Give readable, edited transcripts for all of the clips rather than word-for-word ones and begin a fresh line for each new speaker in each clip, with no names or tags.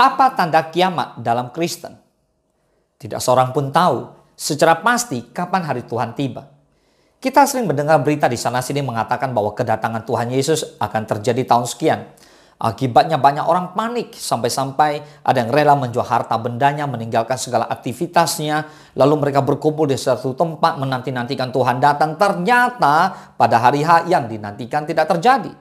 Apa tanda kiamat dalam Kristen? Tidak seorang pun tahu secara pasti kapan hari Tuhan tiba. Kita sering mendengar berita di sana-sini mengatakan bahwa kedatangan Tuhan Yesus akan terjadi tahun sekian. Akibatnya banyak orang panik sampai-sampai ada yang rela menjual harta bendanya, meninggalkan segala aktivitasnya. Lalu mereka berkumpul di suatu tempat menanti-nantikan Tuhan datang. Ternyata pada hari H yang dinantikan tidak terjadi.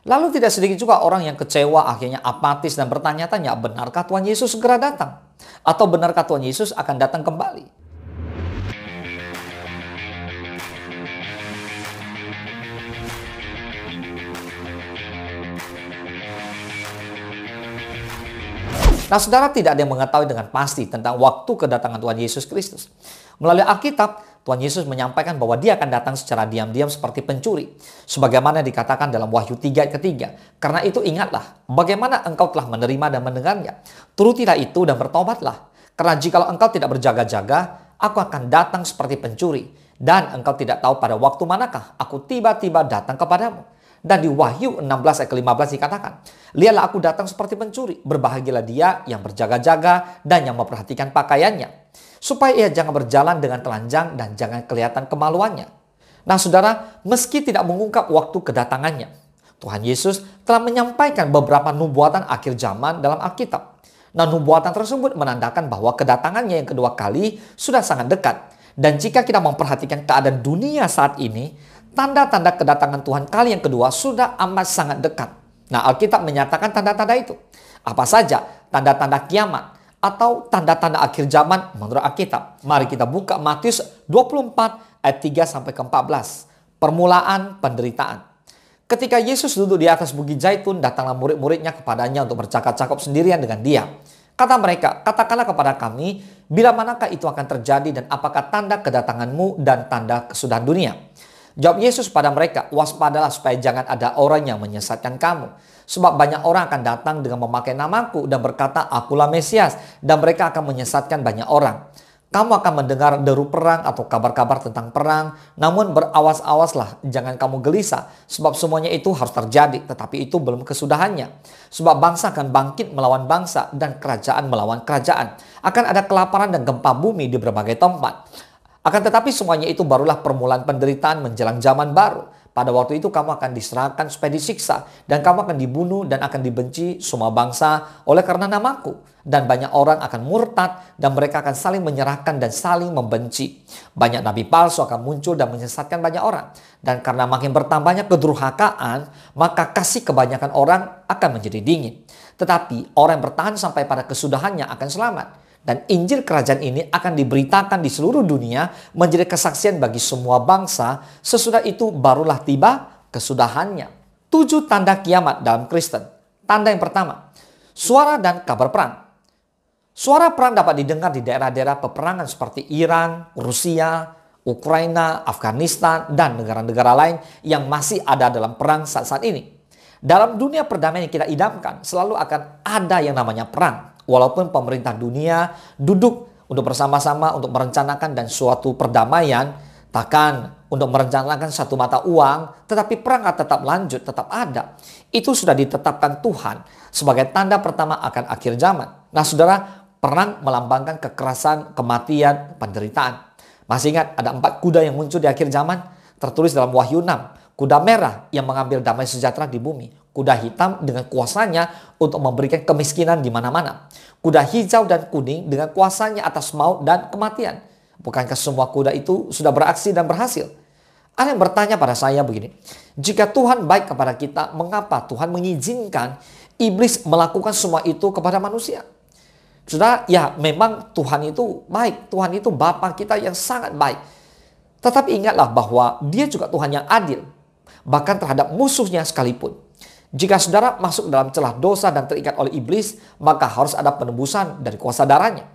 Lalu tidak sedikit juga orang yang kecewa, akhirnya apatis dan bertanya-tanya, benarkah Tuhan Yesus segera datang? Atau benarkah Tuhan Yesus akan datang kembali? Nah, saudara, tidak ada yang mengetahui dengan pasti tentang waktu kedatangan Tuhan Yesus Kristus. Melalui Alkitab, Tuhan Yesus menyampaikan bahwa dia akan datang secara diam-diam seperti pencuri. Sebagaimana dikatakan dalam Wahyu 3 ayat ketiga. Karena itu ingatlah, bagaimana engkau telah menerima dan mendengarnya. Turutilah itu dan bertobatlah. Karena jikalau engkau tidak berjaga-jaga, aku akan datang seperti pencuri. Dan engkau tidak tahu pada waktu manakah aku tiba-tiba datang kepadamu. Dan di Wahyu 16 ayat ke-15 dikatakan, lihatlah aku datang seperti pencuri, berbahagialah dia yang berjaga-jaga dan yang memperhatikan pakaiannya, supaya ia jangan berjalan dengan telanjang dan jangan kelihatan kemaluannya. Nah saudara, meski tidak mengungkap waktu kedatangannya, Tuhan Yesus telah menyampaikan beberapa nubuatan akhir zaman dalam Alkitab. Nah nubuatan tersebut menandakan bahwa kedatangannya yang kedua kali sudah sangat dekat. Dan jika kita memperhatikan keadaan dunia saat ini, tanda-tanda kedatangan Tuhan kali yang kedua sudah amat sangat dekat. Nah, Alkitab menyatakan tanda-tanda itu. Apa saja tanda-tanda kiamat atau tanda-tanda akhir zaman menurut Alkitab? Mari kita buka Matius 24 ayat 3 sampai ke 14. Permulaan penderitaan. Ketika Yesus duduk di atas Bukit Zaitun, datanglah murid-muridnya kepadanya untuk bercakap-cakap sendirian dengan dia. Kata mereka, katakanlah kepada kami, bila manakah itu akan terjadi dan apakah tanda kedatanganmu dan tanda kesudahan dunia? Jawab Yesus pada mereka, waspadalah supaya jangan ada orang yang menyesatkan kamu. Sebab banyak orang akan datang dengan memakai namaku dan berkata, akulah Mesias. Dan mereka akan menyesatkan banyak orang. Kamu akan mendengar deru perang atau kabar-kabar tentang perang. Namun berawas-awaslah, jangan kamu gelisah. Sebab semuanya itu harus terjadi, tetapi itu belum kesudahannya. Sebab bangsa akan bangkit melawan bangsa dan kerajaan melawan kerajaan. Akan ada kelaparan dan gempa bumi di berbagai tempat. Akan tetapi semuanya itu barulah permulaan penderitaan menjelang zaman baru. Pada waktu itu kamu akan diserahkan supaya disiksa. Dan kamu akan dibunuh dan akan dibenci semua bangsa oleh karena namaku. Dan banyak orang akan murtad dan mereka akan saling menyerahkan dan saling membenci. Banyak nabi palsu akan muncul dan menyesatkan banyak orang. Dan karena makin bertambahnya kedurhakaan, maka kasih kebanyakan orang akan menjadi dingin. Tetapi orang yang bertahan sampai pada kesudahannya akan selamat. Dan Injil kerajaan ini akan diberitakan di seluruh dunia menjadi kesaksian bagi semua bangsa. Sesudah itu barulah tiba kesudahannya. 7 tanda kiamat dalam Kristen. Tanda yang pertama, suara dan kabar perang. Suara perang dapat didengar di daerah-daerah peperangan seperti Iran, Rusia, Ukraina, Afghanistan, dan negara-negara lain yang masih ada dalam perang saat-saat ini. Dalam dunia perdamaian yang kita idamkan, selalu akan ada yang namanya perang. Walaupun pemerintah dunia duduk untuk bersama-sama untuk merencanakan dan suatu perdamaian, takkan untuk merencanakan satu mata uang, tetapi perang akan tetap lanjut, tetap ada. Itu sudah ditetapkan Tuhan sebagai tanda pertama akan akhir zaman. Nah saudara, perang melambangkan kekerasan, kematian, penderitaan. Masih ingat ada 4 kuda yang muncul di akhir zaman? Tertulis dalam Wahyu 6. Kuda merah yang mengambil damai sejahtera di bumi. Kuda hitam dengan kuasanya untuk memberikan kemiskinan di mana-mana. Kuda hijau dan kuning dengan kuasanya atas maut dan kematian. Bukankah semua kuda itu sudah beraksi dan berhasil? Ada yang bertanya pada saya begini. Jika Tuhan baik kepada kita, mengapa Tuhan mengizinkan iblis melakukan semua itu kepada manusia? Saudara, ya memang Tuhan itu baik. Tuhan itu Bapa kita yang sangat baik. Tetapi ingatlah bahwa dia juga Tuhan yang adil. Bahkan terhadap musuhnya sekalipun. Jika saudara masuk dalam celah dosa dan terikat oleh iblis, maka harus ada penebusan dari kuasa darahnya.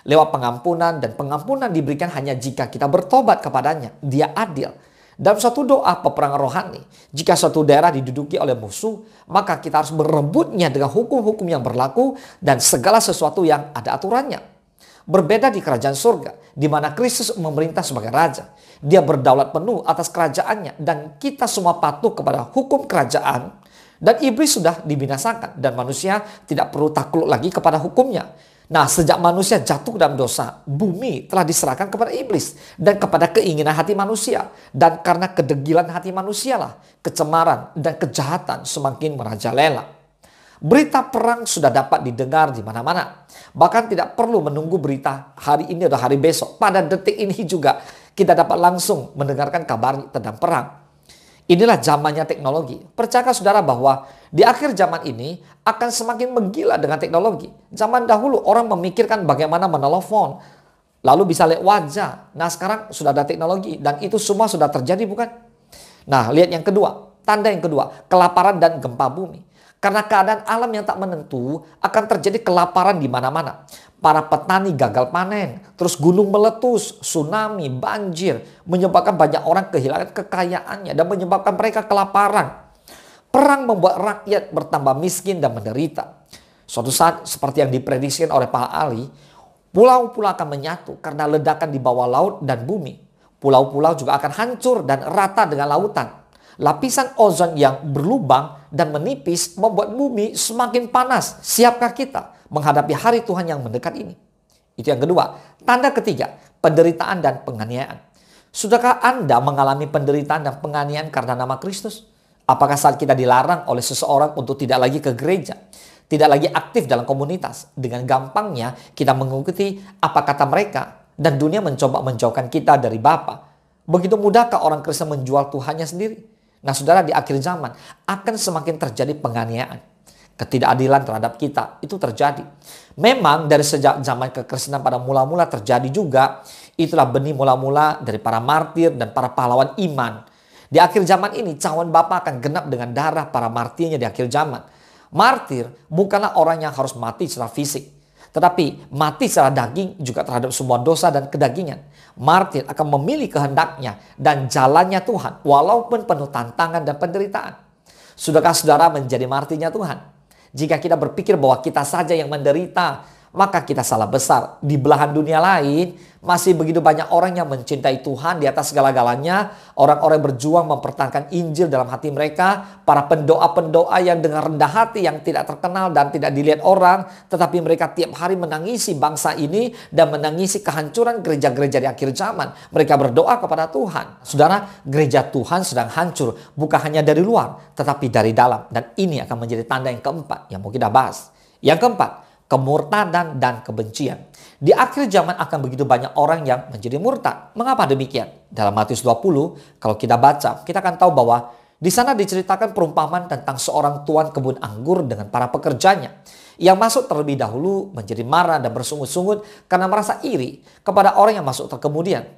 Lewat pengampunan, dan pengampunan diberikan hanya jika kita bertobat kepadanya. Dia adil. Dalam suatu doa peperangan rohani, jika suatu daerah diduduki oleh musuh, maka kita harus merebutnya dengan hukum-hukum yang berlaku dan segala sesuatu yang ada aturannya. Berbeda di kerajaan surga, di mana Kristus memerintah sebagai raja. Dia berdaulat penuh atas kerajaannya dan kita semua patuh kepada hukum kerajaan Dan iblis sudah dibinasakan dan manusia tidak perlu takluk lagi kepada hukumnya. Nah, sejak manusia jatuh dalam dosa, bumi telah diserahkan kepada iblis dan kepada keinginan hati manusia. Dan karena kedegilan hati manusia lah, kecemaran dan kejahatan semakin merajalela. Berita perang sudah dapat didengar di mana-mana. Bahkan tidak perlu menunggu berita hari ini atau hari besok. Pada detik ini juga kita dapat langsung mendengarkan kabar tentang perang. Inilah zamannya teknologi. Percaya saudara bahwa di akhir zaman ini akan semakin menggila dengan teknologi. Zaman dahulu orang memikirkan bagaimana menelepon, lalu bisa lihat wajah. Nah, sekarang sudah ada teknologi dan itu semua sudah terjadi, bukan? Nah, lihat yang kedua, tanda yang kedua, kelaparan dan gempa bumi. Karena keadaan alam yang tak menentu, akan terjadi kelaparan di mana-mana. Para petani gagal panen, terus gunung meletus, tsunami, banjir, menyebabkan banyak orang kehilangan kekayaannya dan menyebabkan mereka kelaparan. Perang membuat rakyat bertambah miskin dan menderita. Suatu saat seperti yang diprediksikan oleh para ahli, pulau-pulau akan menyatu karena ledakan di bawah laut dan bumi. Pulau-pulau juga akan hancur dan rata dengan lautan. Lapisan ozon yang berlubang dan menipis membuat bumi semakin panas. Siapkah kita menghadapi hari Tuhan yang mendekat ini? Itu yang kedua. Tanda ketiga, penderitaan dan penganiayaan. Sudahkah Anda mengalami penderitaan dan penganiayaan karena nama Kristus? Apakah saat kita dilarang oleh seseorang untuk tidak lagi ke gereja, tidak lagi aktif dalam komunitas, dengan gampangnya kita mengikuti apa kata mereka dan dunia mencoba menjauhkan kita dari Bapa? Begitu mudahkah orang Kristen menjual Tuhannya sendiri? Nah, saudara, di akhir zaman akan semakin terjadi penganiayaan. Ketidakadilan terhadap kita itu terjadi. Memang dari sejak zaman kekristenan pada mula-mula terjadi juga. Itulah benih mula-mula dari para martir dan para pahlawan iman. Di akhir zaman ini cawan Bapa akan genap dengan darah para martirnya di akhir zaman. Martir bukanlah orang yang harus mati secara fisik, tetapi mati secara daging juga terhadap semua dosa dan kedagingan. Martir akan memilih kehendaknya dan jalannya Tuhan walaupun penuh tantangan dan penderitaan. Sudahkah saudara menjadi martirnya Tuhan? Jika kita berpikir bahwa kita saja yang menderita, maka kita salah besar. Di belahan dunia lain, masih begitu banyak orang yang mencintai Tuhan di atas segala-galanya. Orang-orang berjuang mempertahankan Injil dalam hati mereka. Para pendoa-pendoa yang dengan rendah hati, yang tidak terkenal dan tidak dilihat orang. Tetapi mereka tiap hari menangisi bangsa ini dan menangisi kehancuran gereja-gereja di akhir zaman. Mereka berdoa kepada Tuhan. Saudara, gereja Tuhan sedang hancur. Bukan hanya dari luar, tetapi dari dalam. Dan ini akan menjadi tanda yang keempat yang mau kita bahas. Yang keempat, kemurtadan dan kebencian. Di akhir zaman akan begitu banyak orang yang menjadi murtad. Mengapa demikian? Dalam Matius 20, kalau kita baca, kita akan tahu bahwa di sana diceritakan perumpamaan tentang seorang tuan kebun anggur dengan para pekerjanya. Yang masuk terlebih dahulu menjadi marah dan bersungut-sungut karena merasa iri kepada orang yang masuk terkemudian.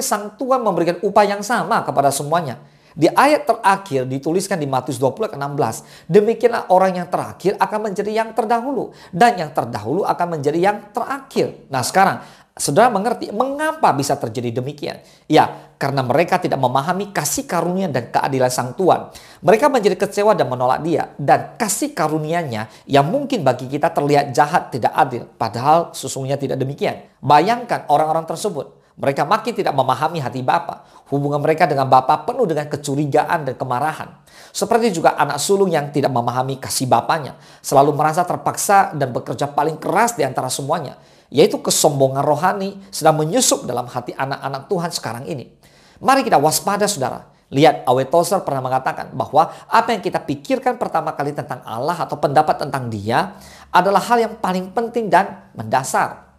Sang tuan memberikan upah yang sama kepada semuanya. Di ayat terakhir dituliskan di Matius 20 ayat 16. Demikianlah orang yang terakhir akan menjadi yang terdahulu. Dan yang terdahulu akan menjadi yang terakhir. Nah, sekarang saudara mengerti mengapa bisa terjadi demikian? Ya, karena mereka tidak memahami kasih karunia dan keadilan sang Tuan. Mereka menjadi kecewa dan menolak dia. Dan kasih karunianya yang mungkin bagi kita terlihat jahat, tidak adil. Padahal sesungguhnya tidak demikian. Bayangkan orang-orang tersebut. Mereka makin tidak memahami hati Bapa. Hubungan mereka dengan Bapa penuh dengan kecurigaan dan kemarahan. Seperti juga anak sulung yang tidak memahami kasih bapaknya. Selalu merasa terpaksa dan bekerja paling keras di antara semuanya. Yaitu kesombongan rohani sedang menyusup dalam hati anak-anak Tuhan sekarang ini. Mari kita waspada, saudara. Lihat, A.W. Tozer pernah mengatakan bahwa apa yang kita pikirkan pertama kali tentang Allah atau pendapat tentang Dia adalah hal yang paling penting dan mendasar.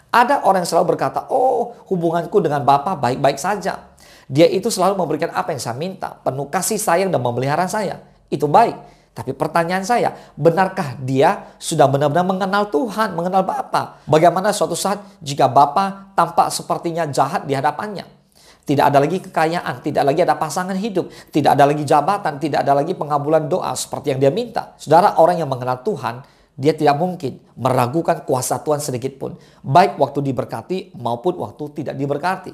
Ada orang yang selalu berkata, hubunganku dengan Bapa baik-baik saja. Dia itu selalu memberikan apa yang saya minta, penuh kasih sayang dan memelihara saya. Itu baik. Tapi pertanyaan saya, benarkah dia sudah benar-benar mengenal Tuhan, mengenal Bapa? Bagaimana suatu saat jika Bapa tampak sepertinya jahat di hadapannya? Tidak ada lagi kekayaan, tidak lagi ada pasangan hidup, tidak ada lagi jabatan, tidak ada lagi pengabulan doa seperti yang dia minta. Saudara, orang yang mengenal Tuhan, dia tidak mungkin meragukan kuasa Tuhan sedikit pun. Baik waktu diberkati maupun waktu tidak diberkati.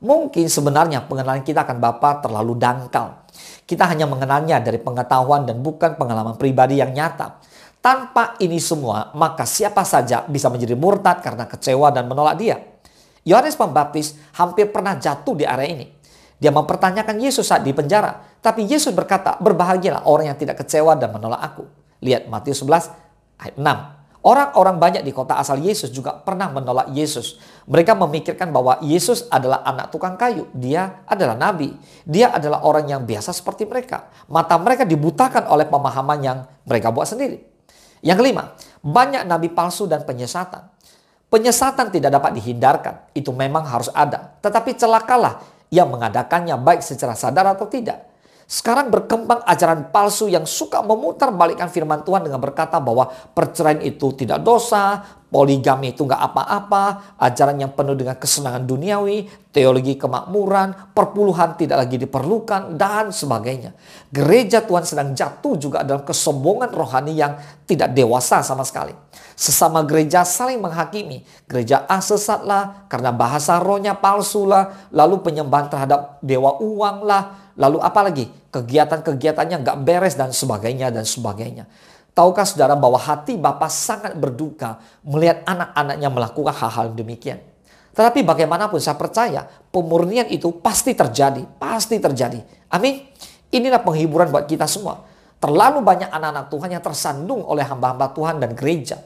Mungkin sebenarnya pengenalan kita akan Bapa terlalu dangkal. Kita hanya mengenalnya dari pengetahuan dan bukan pengalaman pribadi yang nyata. Tanpa ini semua, maka siapa saja bisa menjadi murtad karena kecewa dan menolak dia. Yohanes Pembaptis hampir pernah jatuh di area ini. Dia mempertanyakan Yesus saat di penjara. Tapi Yesus berkata, berbahagialah orang yang tidak kecewa dan menolak aku. Lihat Matius 11 ayat 6. Orang-orang banyak di kota asal Yesus juga pernah menolak Yesus. Mereka memikirkan bahwa Yesus adalah anak tukang kayu. Dia adalah nabi. Dia adalah orang yang biasa seperti mereka. Mata mereka dibutakan oleh pemahaman yang mereka buat sendiri. Yang kelima, banyak nabi palsu dan penyesatan. Penyesatan tidak dapat dihindarkan. Itu memang harus ada. Tetapi celakalah yang mengadakannya baik secara sadar atau tidak. Sekarang berkembang ajaran palsu yang suka memutarbalikkan firman Tuhan dengan berkata bahwa perceraian itu tidak dosa, poligami itu nggak apa-apa, ajaran yang penuh dengan kesenangan duniawi, teologi kemakmuran, perpuluhan tidak lagi diperlukan, dan sebagainya. Gereja Tuhan sedang jatuh juga dalam kesombongan rohani yang tidak dewasa sama sekali. Sesama gereja saling menghakimi. Gereja A sesatlah karena bahasa rohnya palsu lah, lalu penyembahan terhadap dewa uang lah, lalu apalagi kegiatan-kegiatannya nggak beres dan sebagainya dan sebagainya. Tahukah saudara bahwa hati Bapa sangat berduka melihat anak-anaknya melakukan hal-hal demikian. Tetapi bagaimanapun saya percaya pemurnian itu pasti terjadi. Pasti terjadi. Amin. Inilah penghiburan buat kita semua. Terlalu banyak anak-anak Tuhan yang tersandung oleh hamba-hamba Tuhan dan gereja.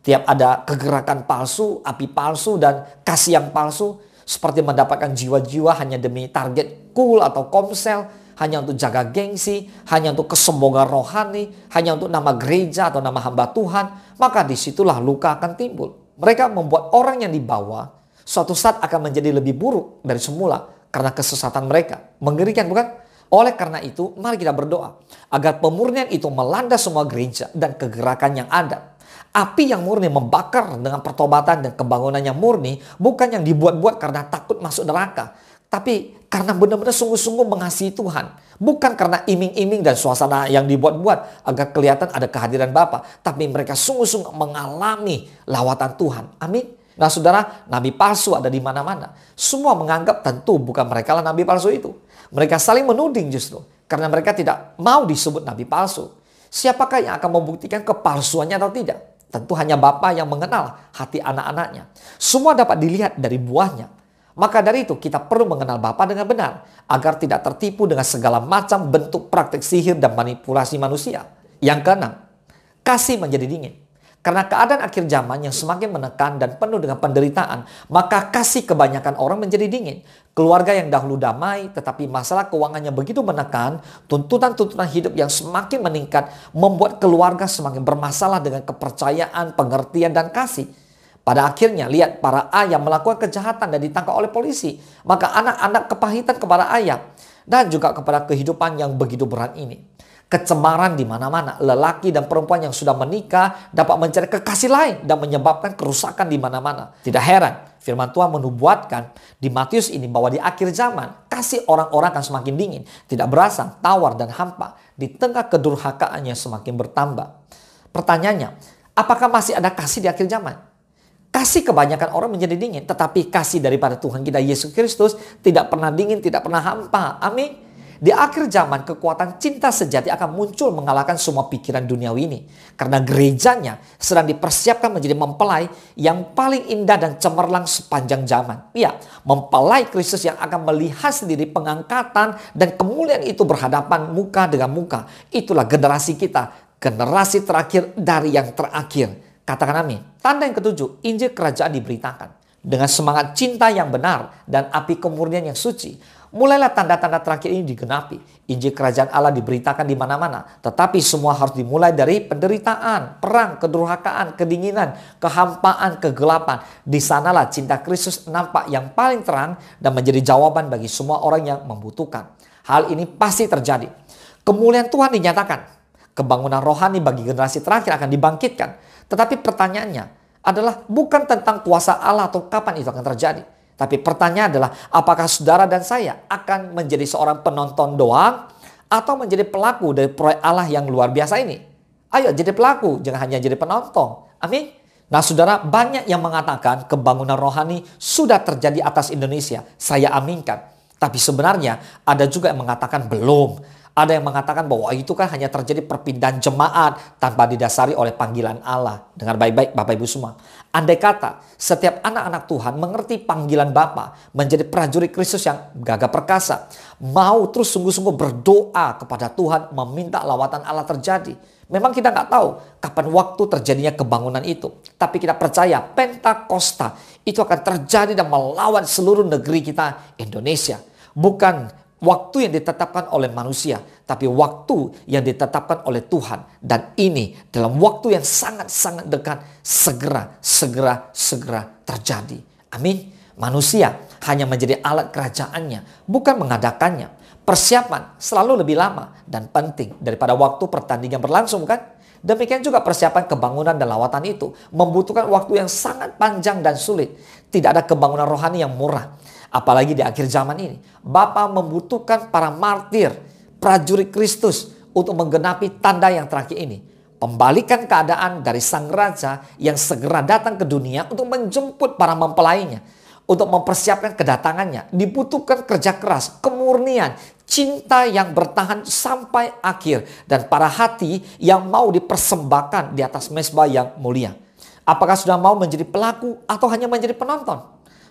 Tiap ada kegerakan palsu, api palsu, dan kasih yang palsu. Seperti mendapatkan jiwa-jiwa hanya demi target cool atau komsel. Hanya untuk jaga gengsi, hanya untuk kesombongan rohani, hanya untuk nama gereja atau nama hamba Tuhan. Maka disitulah luka akan timbul. Mereka membuat orang yang dibawa suatu saat akan menjadi lebih buruk dari semula. Karena kesesatan mereka. Mengerikan bukan? Oleh karena itu, mari kita berdoa. Agar pemurnian itu melanda semua gereja dan kegerakan yang ada. Api yang murni membakar dengan pertobatan dan kebangunan yang murni bukan yang dibuat-buat karena takut masuk neraka. Tapi karena benar-benar sungguh-sungguh mengasihi Tuhan. Bukan karena iming-iming dan suasana yang dibuat-buat agar kelihatan ada kehadiran Bapa. Tapi mereka sungguh-sungguh mengalami lawatan Tuhan. Amin. Nah saudara, nabi palsu ada di mana-mana. Semua menganggap tentu bukan mereka lah nabi palsu itu. Mereka saling menuding justru. Karena mereka tidak mau disebut nabi palsu. Siapakah yang akan membuktikan kepalsuannya atau tidak? Tentu hanya Bapa yang mengenal hati anak-anaknya. Semua dapat dilihat dari buahnya. Maka dari itu kita perlu mengenal Bapa dengan benar. Agar tidak tertipu dengan segala macam bentuk praktik sihir dan manipulasi manusia. Yang keenam, kasih menjadi dingin. Karena keadaan akhir zaman yang semakin menekan dan penuh dengan penderitaan, maka kasih kebanyakan orang menjadi dingin. Keluarga yang dahulu damai, tetapi masalah keuangannya begitu menekan, tuntutan-tuntutan hidup yang semakin meningkat, membuat keluarga semakin bermasalah dengan kepercayaan, pengertian, dan kasih. Pada akhirnya, lihat para ayah melakukan kejahatan dan ditangkap oleh polisi. Maka anak-anak kepahitan kepada ayah dan juga kepada kehidupan yang begitu berat ini. Kecemaran di mana-mana, lelaki dan perempuan yang sudah menikah dapat mencari kekasih lain dan menyebabkan kerusakan di mana-mana. Tidak heran, firman Tuhan menubuatkan di Matius ini bahwa di akhir zaman kasih orang-orang akan semakin dingin, tidak berasa, tawar dan hampa di tengah kedurhakaannya semakin bertambah. Pertanyaannya, apakah masih ada kasih di akhir zaman? Kasih kebanyakan orang menjadi dingin, tetapi kasih daripada Tuhan kita Yesus Kristus tidak pernah dingin, tidak pernah hampa. Amin. Di akhir zaman kekuatan cinta sejati akan muncul mengalahkan semua pikiran duniawi ini. Karena gerejanya sedang dipersiapkan menjadi mempelai yang paling indah dan cemerlang sepanjang zaman. Ya, mempelai Kristus yang akan melihat sendiri pengangkatan dan kemuliaan itu berhadapan muka dengan muka. Itulah generasi kita, generasi terakhir dari yang terakhir. Katakan amin. Tanda yang ketujuh, Injil kerajaan diberitakan. Dengan semangat cinta yang benar dan api kemurnian yang suci. Mulailah tanda-tanda terakhir ini digenapi. Injil kerajaan Allah diberitakan di mana-mana. Tetapi semua harus dimulai dari penderitaan, perang, kedurhakaan, kedinginan, kehampaan, kegelapan. Di sanalah cinta Kristus nampak yang paling terang dan menjadi jawaban bagi semua orang yang membutuhkan. Hal ini pasti terjadi. Kemuliaan Tuhan dinyatakan. Kebangunan rohani bagi generasi terakhir akan dibangkitkan. Tetapi pertanyaannya adalah bukan tentang kuasa Allah atau kapan itu akan terjadi. Tapi pertanyaan adalah apakah saudara dan saya akan menjadi seorang penonton doang atau menjadi pelaku dari proyek Allah yang luar biasa ini? Ayo jadi pelaku, jangan hanya jadi penonton. Amin. Nah saudara, banyak yang mengatakan kebangunan rohani sudah terjadi atas Indonesia. Saya aminkan. Tapi sebenarnya ada juga yang mengatakan belum. Ada yang mengatakan bahwa itu kan hanya terjadi perpindahan jemaat tanpa didasari oleh panggilan Allah. Dengar baik-baik Bapak Ibu semua. Andai kata setiap anak-anak Tuhan mengerti panggilan Bapa menjadi prajurit Kristus yang gagah perkasa, mau terus sungguh-sungguh berdoa kepada Tuhan, meminta lawatan Allah terjadi. Memang kita nggak tahu kapan waktu terjadinya kebangunan itu. Tapi kita percaya Pentakosta itu akan terjadi dan melawan seluruh negeri kita Indonesia. Bukan waktu yang ditetapkan oleh manusia, tapi waktu yang ditetapkan oleh Tuhan. Dan ini dalam waktu yang sangat-sangat dekat segera terjadi. Amin. Manusia hanya menjadi alat kerajaannya, bukan mengadakannya. Persiapan selalu lebih lama dan penting daripada waktu pertandingan berlangsung, kan? Demikian juga persiapan kebangunan dan lawatan itu membutuhkan waktu yang sangat panjang dan sulit. Tidak ada kebangunan rohani yang murah. Apalagi di akhir zaman ini. Bapa membutuhkan para martir, prajurit Kristus untuk menggenapi tanda yang terakhir ini. Pembalikan keadaan dari sang raja yang segera datang ke dunia untuk menjemput para mempelainya. Untuk mempersiapkan kedatangannya dibutuhkan kerja keras, kemurnian, cinta yang bertahan sampai akhir, dan para hati yang mau dipersembahkan di atas mezbah yang mulia. Apakah sudah mau menjadi pelaku atau hanya menjadi penonton?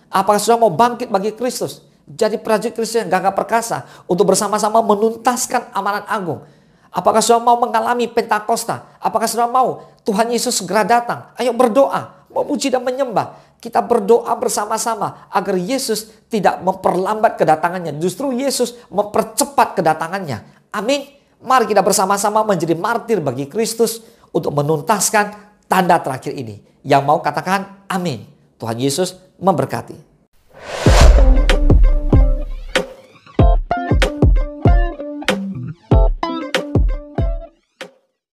Apakah sudah mau bangkit bagi Kristus? Jadi prajurit Kristus yang gagah perkasa untuk bersama-sama menuntaskan amanat agung. Apakah sudah mau mengalami Pentakosta? Apakah sudah mau Tuhan Yesus segera datang? Ayo berdoa, memuji dan menyembah. Kita berdoa bersama-sama agar Yesus tidak memperlambat kedatangannya. Justru Yesus mempercepat kedatangannya. Amin. Mari kita bersama-sama menjadi martir bagi Kristus untuk menuntaskan tanda terakhir ini. Yang mau katakan amin. Tuhan Yesus memberkati.